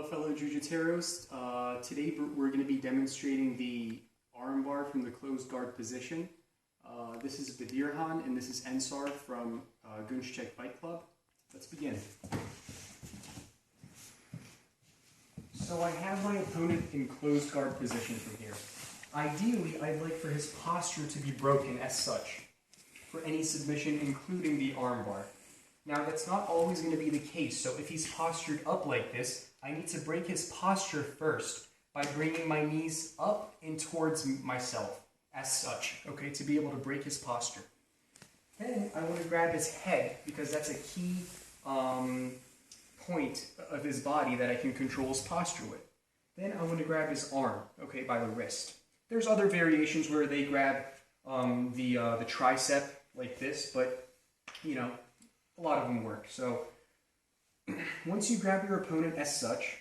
fellow Jiu-Jiteros. Today we're going to be demonstrating the armbar from the closed guard position. This is Badirhan and this is Ensar from Gunchek Fight Club. Let's begin. So I have my opponent in closed guard position from here. Ideally, I'd like for his posture to be broken as such for any submission, including the armbar. Now, that's not always going to be the case, so if he's postured up like this, I need to break his posture first by bringing my knees up and towards myself, as such, okay, to be able to break his posture. Then I want to grab his head, because that's a key point of his body that I can control his posture with. Then I want to grab his arm, okay, by the wrist. There's other variations where they grab the tricep like this, but, you know, a lot of them work. So once you grab your opponent as such,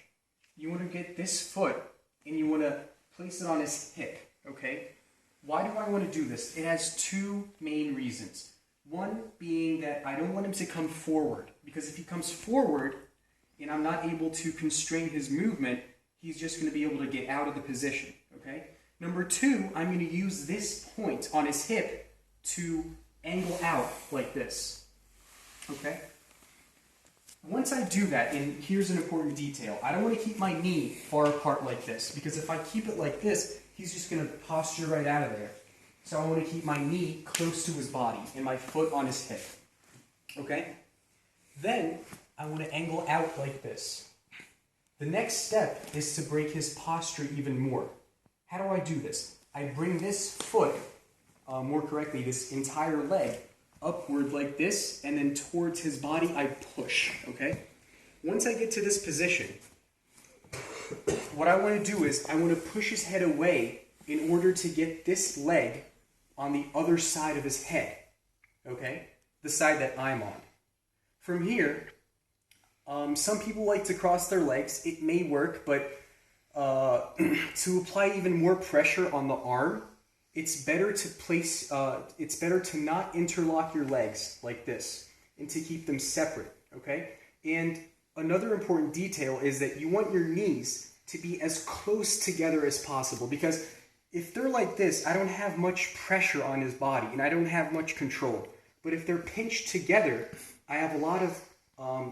you want to get this foot and you want to place it on his hip, okay? Why do I want to do this? It has two main reasons. One being that I don't want him to come forward, because if he comes forward and I'm not able to constrain his movement, he's just going to be able to get out of the position, okay? Number two, I'm going to use this point on his hip to angle out like this. Okay? Once I do that, and here's an important detail, I don't want to keep my knee far apart like this, because if I keep it like this, he's just going to posture right out of there. So I want to keep my knee close to his body and my foot on his hip. Okay? Then I want to angle out like this. The next step is to break his posture even more. How do I do this? I bring this foot, more correctly, this entire leg, upward like this, and then towards his body I push, okay? Once I get to this position, what I want to do is I want to push his head away in order to get this leg on the other side of his head, okay? The side that I'm on. From here, some people like to cross their legs. It may work, but to apply even more pressure on the arm, it's better to not interlock your legs like this and to keep them separate, okay? And another important detail is that you want your knees to be as close together as possible, because if they're like this, I don't have much pressure on his body and I don't have much control. But if they're pinched together, I have a lot of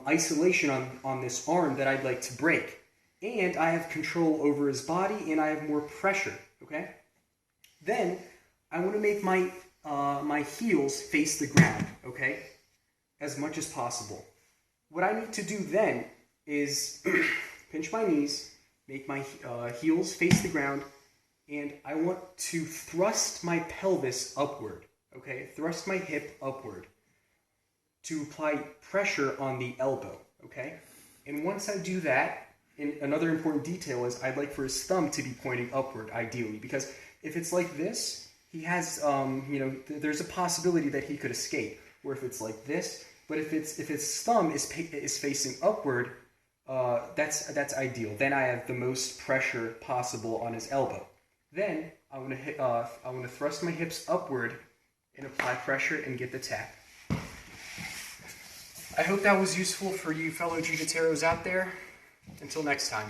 isolation on this arm that I'd like to break. And I have control over his body and I have more pressure, okay? Then, I want to make my my heels face the ground, okay? As much as possible. What I need to do then is pinch my knees, make my heels face the ground, and I want to thrust my pelvis upward, okay? Thrust my hip upward to apply pressure on the elbow, okay? And once I do that, and another important detail is I'd like for his thumb to be pointing upward, ideally, because if it's like this, he has, you know, there's a possibility that he could escape. Or if it's like this, but if his thumb is facing upward, that's ideal. Then I have the most pressure possible on his elbow. Then I want to thrust my hips upward and apply pressure and get the tap. I hope that was useful for you fellow Jiu-Jiteros out there. Until next time.